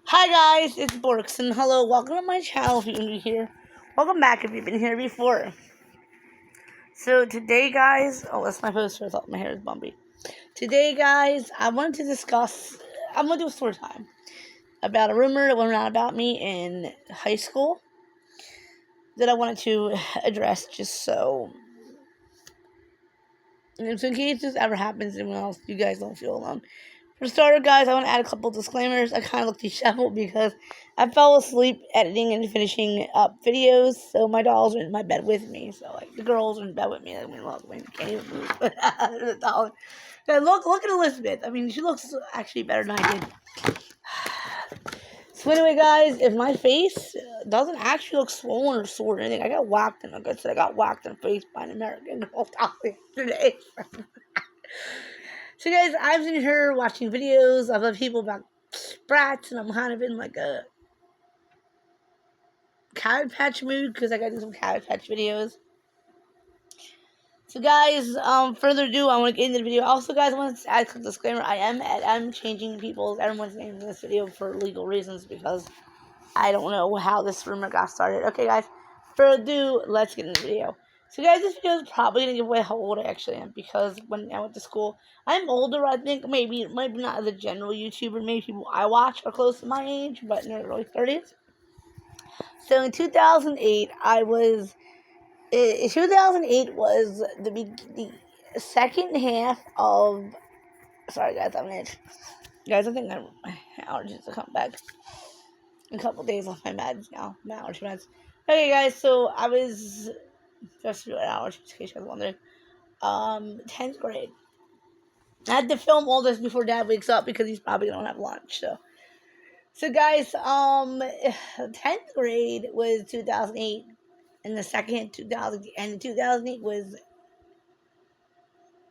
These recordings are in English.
Hi guys, it's Borks, and hello, welcome to my channel if you're new here. Welcome back if you've been here before. So today guys, that's my poster, I thought my hair is bumpy. Today guys, I'm going to do a story time about a rumor that went around about me in high school that I wanted to address just so, in case this ever happens to anyone else, you guys don't feel alone. For starter, guys, I want to add a couple disclaimers. I kind of look disheveled because I fell asleep editing and finishing up videos, so my dolls are in my bed with me. So, like, the girls are in bed with me. I mean, look, I can't even move. The doll. Look at Elizabeth. I mean, she looks actually better than I did. So anyway, guys, if my face doesn't actually look swollen or sore or anything, I got whacked in, like I said, I got whacked in the face by an American girl yesterday. So guys, I've seen her watching videos of other people about sprats, and I'm kind of in like a Cabbage Patch mood because I got to do some Cabbage Patch videos. So guys, further ado, I want to get into the video. Also, guys, I want to add a disclaimer. I'm changing everyone's names in this video for legal reasons because I don't know how this rumor got started. Okay, guys, further ado, let's get into the video. So guys, this video is probably going to give away how old I actually am because when I went to school, I'm older, I think, maybe not as a general YouTuber, maybe people I watch are close to my age, but in their early 30s. So in 2008, 2008 was the second half of, sorry guys, I'm an itch. Guys, I think my allergies will come back. A couple days off my meds now, my allergy meds. Okay guys, so I was, just for allergies, in case you guys wondering, 10th grade. I had to film all this before Dad wakes up because he's probably gonna have lunch. So guys, 10th grade was 2008, and the second 2008 was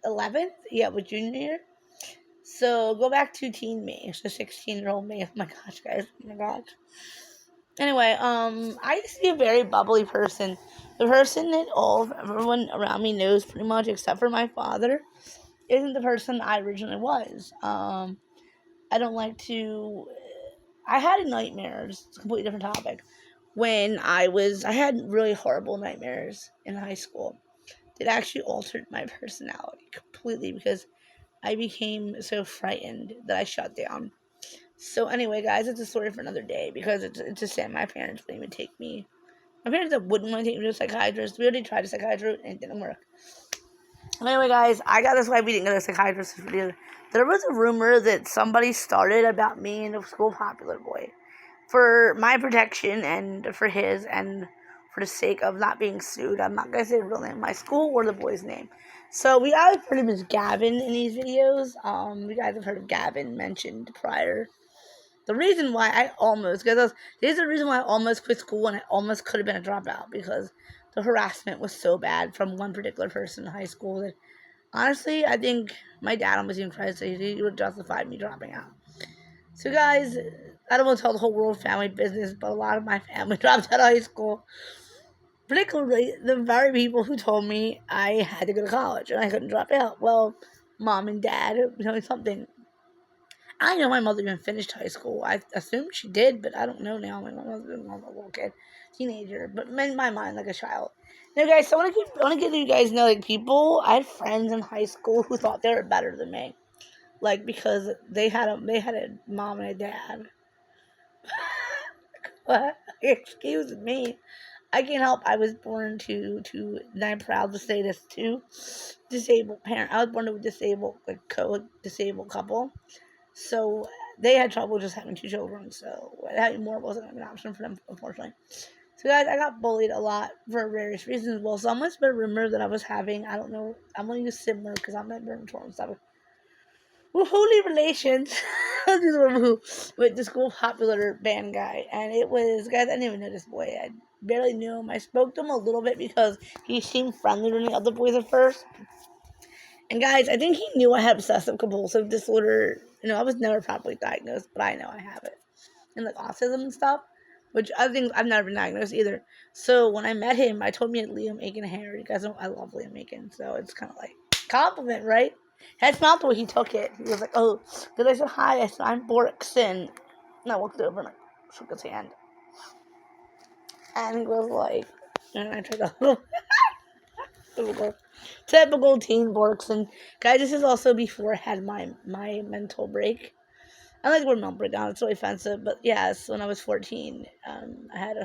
11th. Yeah, with junior year. So go back to teen me, so 16-year-old me. Oh my gosh, guys! Oh my gosh. Anyway, I used to be a very bubbly person. The person that everyone around me knows pretty much, except for my father, isn't the person I originally was. I don't like to. I had nightmares. It's a completely different topic. When I had really horrible nightmares in high school that actually altered my personality completely because I became so frightened that I shut down. So anyway, guys, it's a story for another day because it's a shame my parents wouldn't even take me. My parents wouldn't want to take me to a psychiatrist. We already tried a psychiatrist and it didn't work. Anyway, guys, I got this why we didn't go to a psychiatrist. There was a rumor that somebody started about me and the school popular boy for my protection and for his and for the sake of not being sued. I'm not going to say the real name of my school or the boy's name. So we guys heard him as Gavin in these videos. You guys have heard of Gavin mentioned prior. The reason why there's a reason why I almost quit school and I almost could have been a dropout because the harassment was so bad from one particular person in high school that honestly, I think my dad almost even tried to say he would justify me dropping out. So guys, I don't want to tell the whole world family business, but a lot of my family dropped out of high school. Particularly the very people who told me I had to go to college and I couldn't drop out. Well, mom and dad, tell me something. I know my mother even finished high school. I assume she did, but I don't know now. My mother was a little kid, teenager, but in my mind, like a child. Now, guys, so I want to get you guys know, like, I had friends in high school who thought they were better than me, like, because they had a mom and a dad. What? Excuse me. I can't help. I was born to, and I'm proud to say this too. Disabled parent. I was born to a disabled couple. So they had trouble just having two children. So having more wasn't an option for them, unfortunately. So guys, I got bullied a lot for various reasons. Well, someone's been rumored that I was having, I don't know, I'm going to use similar because I'm not very mature and stuff. Holy relations with the school popular band guy. And it was, guys, I didn't even know this boy. I barely knew him. I spoke to him a little bit because he seemed friendlier than the other boys at first. And guys, I think he knew I had obsessive compulsive disorder. I was never properly diagnosed, but I know I have it. And like autism and stuff, which other things I've never been diagnosed either. So when I met him, I told me at Liam Aiken hair. You guys know I love Liam Aiken, so it's kind of like compliment, right? That's not the way he took it. He was like, "Oh," because I said hi. I said I'm Borkson. And I walked over and I shook his hand. And he was like, and I tried to typical teen works. And guys, this is also before I had my mental break. I like the word mental breakdown, it's really offensive, but yes, when I was 14, I had a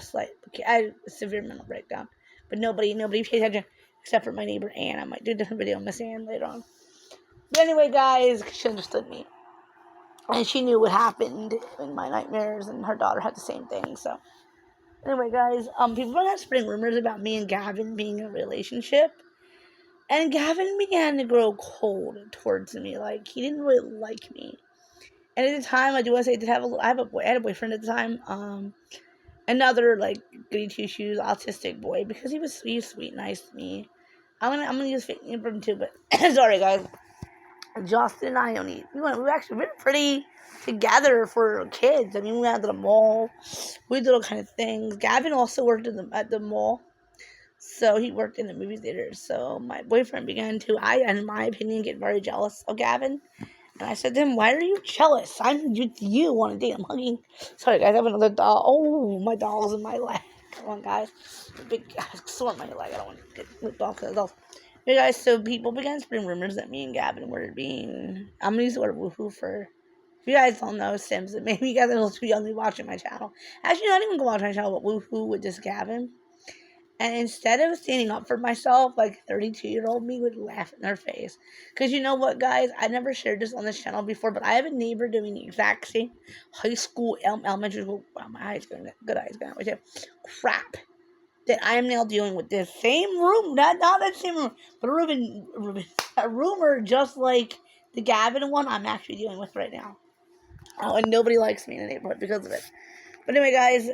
severe mental breakdown. But nobody paid attention except for my neighbor Ann. I might do a different video on Miss Ann later on. But anyway, guys, she understood me. And she knew what happened in my nightmares, and her daughter had the same thing, so. Anyway, guys, people are spreading rumors about me and Gavin being in a relationship. And Gavin began to grow cold towards me. Like, he didn't really like me. And at the time, I do want to say I had a boyfriend at the time. Another, like, goody two shoes, autistic boy, because he was sweet, nice to me. I'm gonna use fake name for him too, but sorry, guys. Justin and I we actually been pretty together for kids. I mean, we went to the mall. We did all kind of things. Gavin also worked at the mall. So he worked in the movie theater. So my boyfriend began to, in my opinion, get very jealous of Gavin. And I said to him, "Why are you jealous? You want to date? I'm hugging." Sorry, guys, I have another doll. Oh, my doll's in my leg. Come on, guys. Big sore in my leg. I don't want to get ripped off because of dolls. Hey, guys, so people began spreading rumors that me and Gavin were being, I'm going to use the word woohoo for, if you guys don't know Sims, maybe you guys are a little too young to be watching my channel. Actually, not even go watch my channel, but woohoo with this Gavin. And instead of standing up for myself, like 32-year-old me would laugh in their face. Because you know what, guys? I never shared this on this channel before, but I have a neighbor doing the exact same high school, elementary school, wow, my eyes going, good eyes going out, crap that I am now dealing with this same room, not that same room, but a rumor just like the Gavin one I'm actually dealing with right now. Oh, and nobody likes me in the neighborhood because of it. But anyway, guys,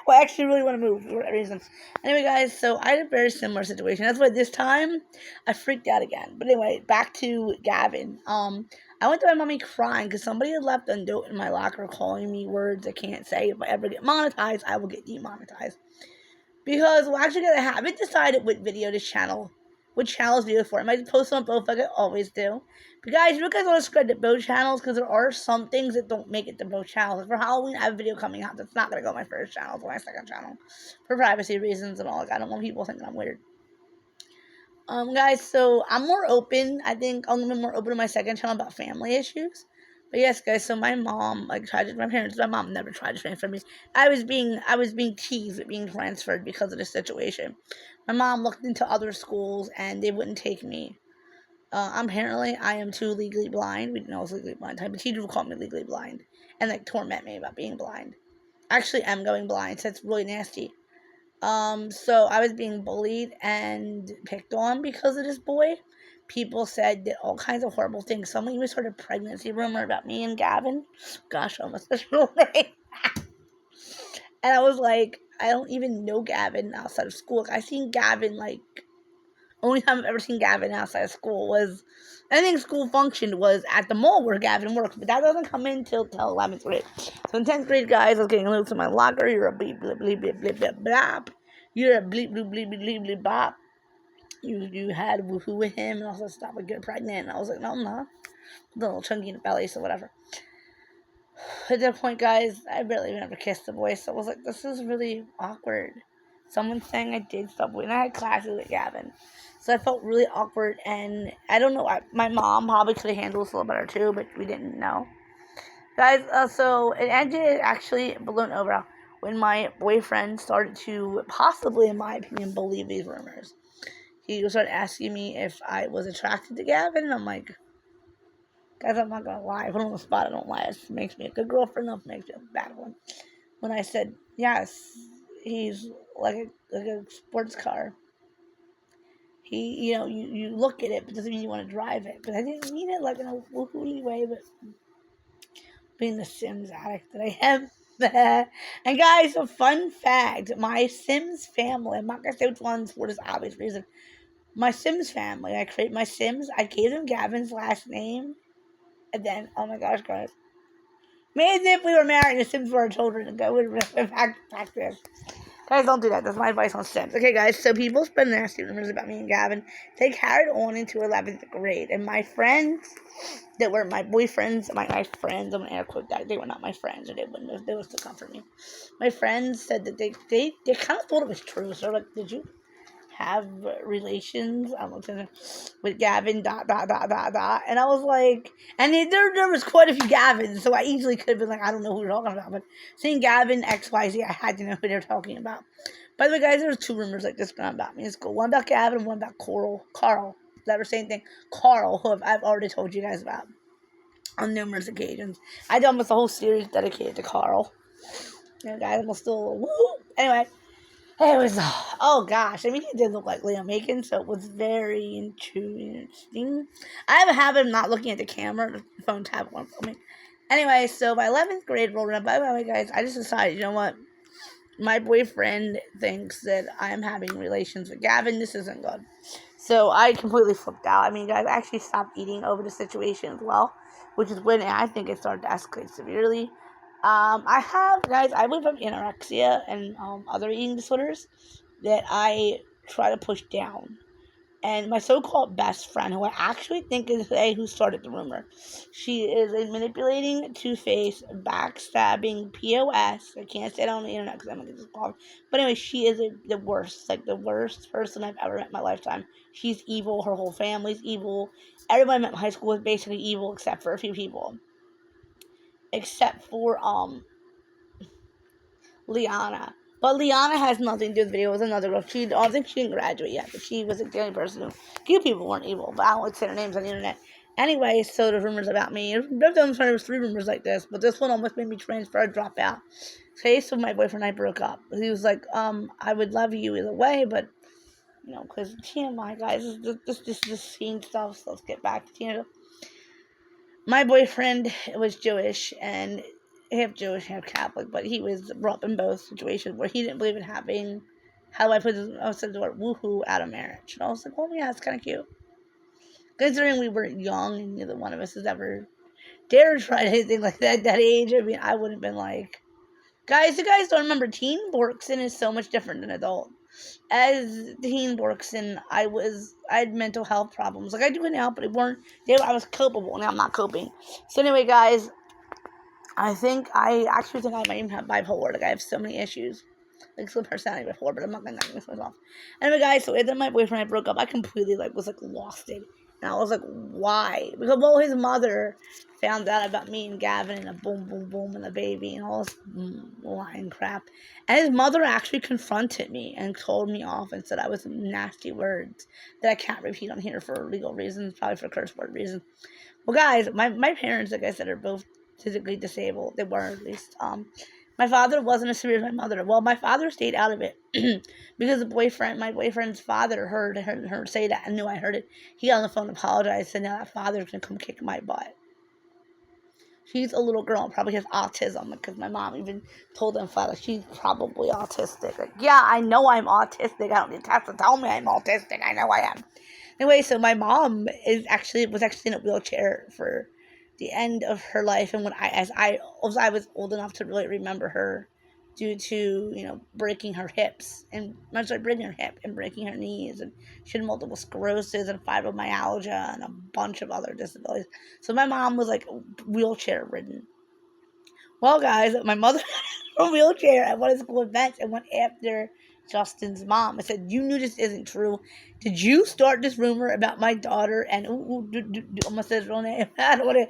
well, I actually really want to move for whatever reason. Anyway, guys, so I had a very similar situation. That's why this time I freaked out again. But anyway, back to Gavin. I went to my mommy crying because somebody had left a note in my locker calling me words I can't say. If I ever get monetized, I will get demonetized. Because we're actually going to have it decided which channel is video for. I might post on both like I always do. But guys, you guys want to subscribe to both channels because there are some things that don't make it to both channels. For Halloween, I have a video coming out that's not going to go on my first channel, it's my second channel. For privacy reasons and all. Like, I don't want people thinking I'm weird. Guys, so I'm more open. I think I'm going to be more open to my second channel about family issues. But yes, guys, so my mom, my mom never tried to transfer me. I was being teased with being transferred because of this situation. My mom looked into other schools and they wouldn't take me. Apparently, I am too legally blind. We didn't know I was legally blind. The teacher would call me legally blind and like torment me about being blind. I actually am going blind, so it's really nasty. So I was being bullied and picked on because of this boy. People said that all kinds of horrible things. Someone even started a pregnancy rumor about me and Gavin. Gosh, I almost said his real name. And I was like, I don't even know Gavin outside of school. Like, I seen Gavin, like, only time I've ever seen Gavin outside of school was, I think school functioned was at the mall where Gavin works. But that doesn't come in till 11th grade. So in 10th grade, guys, I was getting notes in my locker. You're a bleep, bleep, bleep, bleep, bleep, bleep, bleep. You're a bleep, bleep, bleep, bleep, bleep, bop. You had woohoo with him and all that stuff. I get pregnant. And I was like, no, I'm not. A little chunky in the belly, so whatever. At that point, guys, I barely even ever kissed the boy. So I was like, this is really awkward. Someone saying I did stuff. And I had classes with Gavin. So I felt really awkward. And I don't know. My mom probably could have handled this a little better too, but we didn't know. Guys, so it ended actually balloon over when my boyfriend started to possibly, in my opinion, believe these rumors. He started asking me if I was attracted to Gavin, and I'm like, guys, I'm not gonna lie. If I'm on the spot, I don't lie. It makes me a good girlfriend, it makes me a bad one. When I said, yes, he's like a sports car. He, you look at it, but doesn't mean you want to drive it. But I didn't mean it like in a woohoo way, but being the Sims addict that I am. And guys, a fun fact, my Sims family, I'm not going to say which ones for this obvious reason. My Sims family, I created my Sims, I gave them Gavin's last name, and then, oh my gosh, guys. Maybe if we were married and the Sims were our children, and I would have been back to this. Guys, don't do that. That's my advice on Sims. Okay, guys, so people spread nasty rumors about me and Gavin. They carried on into 11th grade. And my friends that were my boyfriends, my friends, I'm going to air quote that. They were not my friends, or they would still come for me. My friends said that they kind of thought it was true. So, like, did you have relations, I don't know, with Gavin, ... And I was like, and there was quite a few Gavins, so I easily could have been like, I don't know who you're talking about, but seeing Gavin, XYZ, I had to know who they're talking about. By the way, guys, there's 2 rumors like this going about me. It's cool. One about Gavin and one about Carl. That were same thing. Carl, who I've already told you guys about on numerous occasions. I did almost a whole series dedicated to Carl. You know, guys, I'm still, woo! Anyway, it was, oh gosh, I mean, he did look like Liam Aiken, so it was very interesting. I have a habit of not looking at the camera, the phone tab when I'm filming. Anyway, so my 11th grade rolled around. By the way, guys, I just decided, you know what? My boyfriend thinks that I'm having relations with Gavin. This isn't good. So I completely flipped out. I mean, guys, I actually stopped eating over the situation as well, which is when I think it started to escalate severely. I live with anorexia and other eating disorders that I try to push down. And my so-called best friend, who I actually think is who started the rumor, she is a manipulating, two-faced, backstabbing POS. I can't say it on the internet because I'm going to get this called. But anyway, she is the worst, like the worst person I've ever met in my lifetime. She's evil. Her whole family's evil. Everybody I met in high school was basically evil except for a few people. Except for, Liana. But Liana has nothing to do with video. It was another girl. I don't think she didn't graduate yet, but she was the only person who. Few people weren't evil, but I don't like to say their names on the internet. Anyway, so the rumors about me. There was 3 rumors like this, but this one almost made me transfer, drop out. Okay, so my boyfriend and I broke up. He was like, I would love you either way, but, you know, because TMI, guys, this scene stuff, so let's get back to TMI. My boyfriend was Jewish, and half Jewish, half Catholic, but he was brought up in both situations where he didn't believe in having, how do I put this, I said the word woohoo out of marriage. And I was like, oh yeah, it's kind of cute. Considering we were young and neither one of us has ever dared try anything like that at that age, I mean, I wouldn't have been like, guys, you guys don't remember, teen Borkson is so much different than adult. As teen Borkson, I had mental health problems. Like, I do it now, but I was copable. Now I'm not coping. So anyway, guys, I actually think I might even have bipolar. Like, I have so many issues. Like, some personality bipolar, but I'm not going to diagnose myself. Anyway, guys, so after my boyfriend and I broke up, I completely, was lost it. And I was like, why? Because, well, his mother found out about me and Gavin and a boom, boom, boom and a baby and all this lying crap. And his mother actually confronted me and told me off and said I was nasty words that I can't repeat on here for legal reasons, probably for curse word reasons. Well, guys, my parents, like I said, are both physically disabled. They were, at least. My father wasn't as severe as my mother. Well, my father stayed out of it because my boyfriend's father heard her say that and knew I heard it. He got on the phone and apologized, said now that father's going to come kick my butt. She's a little girl and probably has autism because my mom even told them flat, she's probably autistic. Like, yeah, I know I'm autistic. I don't need to have to tell me I'm autistic. I know I am. Anyway, so my mom was actually in a wheelchair for the end of her life, and as I was old enough to really remember her, due to breaking her hips and breaking her hip and breaking her knees, and she had multiple sclerosis and fibromyalgia and a bunch of other disabilities. So my mom was wheelchair ridden. Well, guys, my mother had a wheelchair at one of the school events and went after Justin's mom. I said, you knew this isn't true. Did you start this rumor about my daughter? And almost said his real name. I don't want to.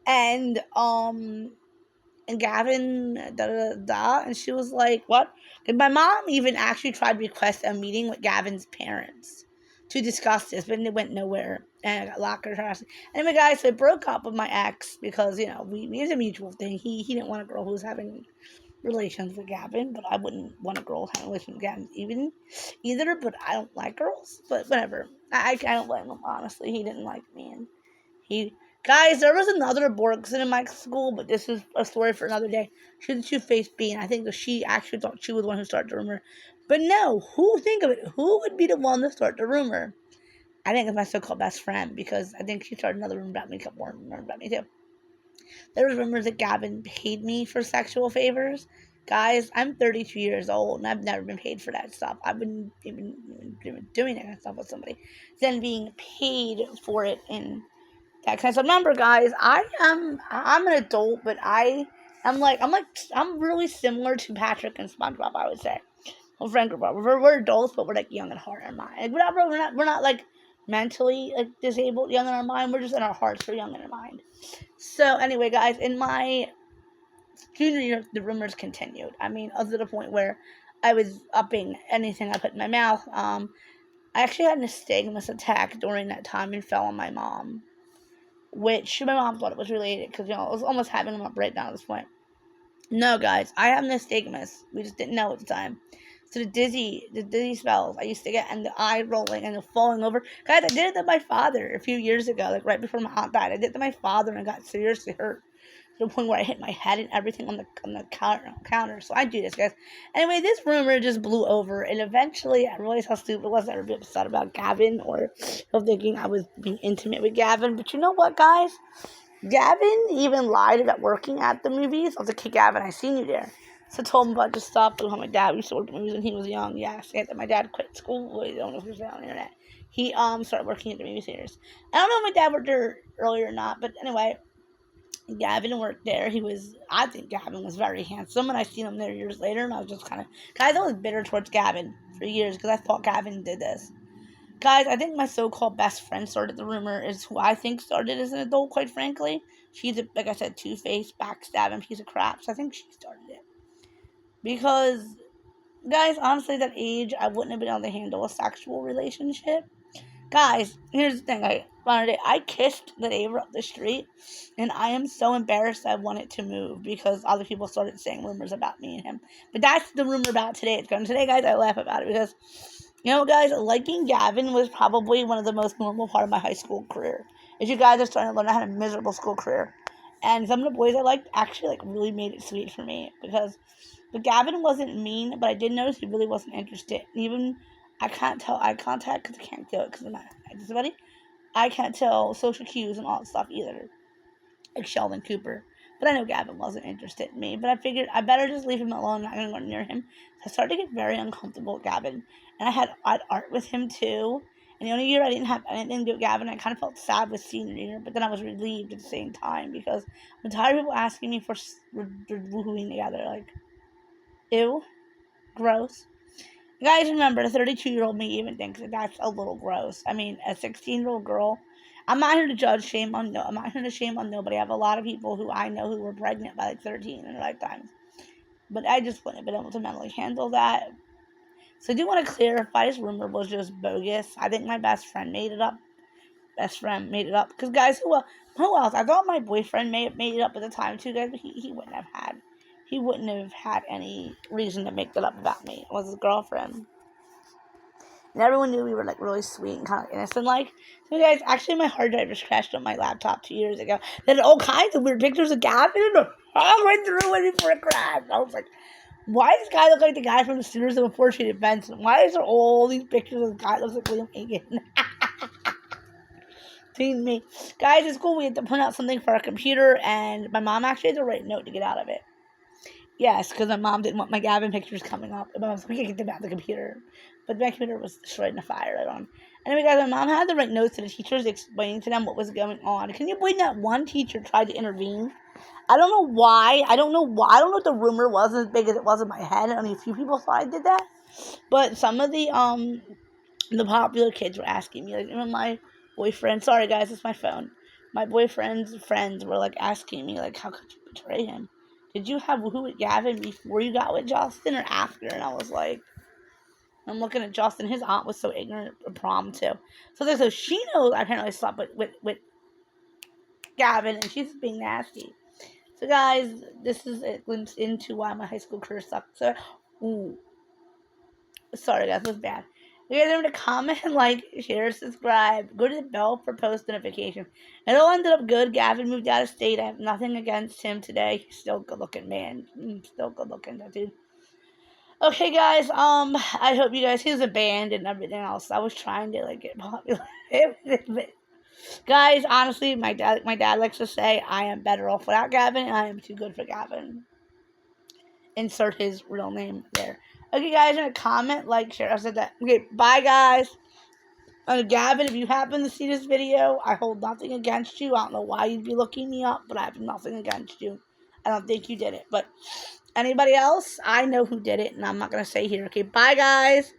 And Gavin, and she was like, what? And my mom even actually tried to request a meeting with Gavin's parents to discuss this, but it went nowhere. And I got locked in her house. Anyway, guys, so I broke up with my ex because, we it's a mutual thing. He didn't want a girl who was having relations with Gavin, but I wouldn't want a girl having relations with Gavin either, but I don't like girls, but whatever. I don't blame him, honestly. He didn't like me, and guys, there was another Borgson in my school, but this is a story for another day. She was a two-faced being. I think that she actually thought she was the one who started the rumor. But no, think of it, who would be the one to start the rumor? I think it's my so-called best friend, because I think she started another rumor about me, a couple more rumors about me too. There was rumors that Gavin paid me for sexual favors, Guys, I'm 32 years old and I've never been paid for that stuff. I've been even doing that kind of stuff with somebody, then being paid for it in that kind of stuff. Remember, guys, I'm an adult, but I'm really similar to Patrick and SpongeBob, I would say. Well, Frank, we're adults, but we're like young in heart and mind. Like, we're not like mentally like disabled, young in our mind. We're just in our hearts, we're young in our mind. So anyway, guys, in my junior year, the rumors continued. I mean, up to the point where I was upping anything I put in my mouth. I actually had an nystagmus attack during that time and fell on my mom, which my mom thought it was related because, I was almost having a breakdown at this point. No, guys, I have nystagmus. We just didn't know at the time. So the dizzy spells I used to get, and the eye rolling and the falling over. Guys, I did it to my father a few years ago, like right before my aunt died. I did it to my father and got seriously hurt to the point where I hit my head and everything on the counter. So I do this, guys. Anyway, this rumor just blew over, and eventually I realized how stupid it was to ever be upset about Gavin or thinking I was being intimate with Gavin. But you know what, guys? Gavin even lied about working at the movies. I was like, hey, Gavin, I seen you there. So I told him about just stuff with how my dad used to work at the movies when he was young. Yeah, I that my dad quit school. Well, I don't know if he was on the internet. He started working at the movie theaters. I don't know if my dad worked there earlier or not, but anyway, Gavin worked there. I think Gavin was very handsome, and I seen him there years later, and I was just kind of, guys, I was bitter towards Gavin for years because I thought Gavin did this. Guys, I think my so-called best friend started the rumor, is who I think started as an adult, quite frankly. She's, like I said, two-faced, backstabbing piece of crap, so I think she started it. Because, guys, honestly, at that age, I wouldn't have been able to handle a sexual relationship. Guys, here's the thing. I kissed the neighbor up the street, and I am so embarrassed I wanted to move because other people started saying rumors about me and him. But that's the rumor about today. Today, guys, I laugh about it because, guys, liking Gavin was probably one of the most normal part of my high school career. As you guys are starting to learn, I had a miserable school career. And some of the boys I liked actually, really made it sweet for me but Gavin wasn't mean, but I did notice he really wasn't interested. Even, I can't tell eye contact because I can't do it because of my disability. I can't tell social cues and all that stuff either, like Sheldon Cooper. But I know Gavin wasn't interested in me. But I figured I better just leave him alone. I'm not going to go near him. So I started to get very uncomfortable with Gavin. And I had art with him too. And the only year I didn't have anything to do with Gavin, I kind of felt sad with senior year. But then I was relieved at the same time because I'm tired of people asking me for woohooing together. Like, ew, gross. Guys, remember, the 32-year-old me even thinks that that's a little gross. I mean, a 16-year-old girl. I'm not here to judge, I'm not here to shame on nobody. I have a lot of people who I know who were pregnant by 13 in their lifetimes. But I just wouldn't have been able to mentally handle that. So I do want to clarify, this rumor was just bogus. I think my best friend made it up. Because, guys, who else? I thought my boyfriend may have made it up at the time, too, guys, but he wouldn't have had any reason to make that up about me. It was his girlfriend. And everyone knew we were, really sweet and kind of innocent, So, guys, actually, my hard drive just crashed on my laptop 2 years ago. They had all kinds of weird pictures of Gavin all went through it before it crashed. I was like, why does this guy look like the guy from the Students of Unfortunate Events? And why is there all these pictures of the guy that looks like Liam Hagen? Teen me. Guys, it's cool. We had to print out something for our computer, and my mom actually had to write a note to get out of it. Yes, because my mom didn't want my Gavin pictures coming up. My mom was like, we can't get them out of the computer. But my computer was destroyed in a fire right on. Anyway, guys, my mom had to write notes to the teachers explaining to them what was going on. Can you believe that one teacher tried to intervene? I don't know why. I don't know what the rumor was as big as it was in my head. Only a few people thought I did that. But some of the popular kids were asking me, even my boyfriend. Sorry, guys, it's my phone. My boyfriend's friends were, asking me, how could you betray him? Did you have woohoo with Gavin before you got with Justin or after? And I was like, I'm looking at Justin. His aunt was so ignorant at prom, too. So she knows I apparently slept with Gavin, and she's being nasty. So, guys, this is a glimpse into why my high school career sucked. So, sorry, guys, this was bad. You guys remember to comment, share, subscribe. Go to the bell for post notification. It all ended up good. Gavin moved out of state. I have nothing against him today. He's still a good-looking man. Still good-looking, that dude. Okay, guys, I hope you guys, he was a band and everything else. I was trying to, get popular. Guys, honestly, my dad likes to say, I am better off without Gavin, and I am too good for Gavin. insert his real name there. Okay, guys, in a comment, like, share. I said that. Okay, bye, guys. Gavin, if you happen to see this video, I hold nothing against you. I don't know why you'd be looking me up, but I have nothing against you. I don't think you did it. But anybody else, I know who did it, and I'm not going to say here. Okay, bye, guys.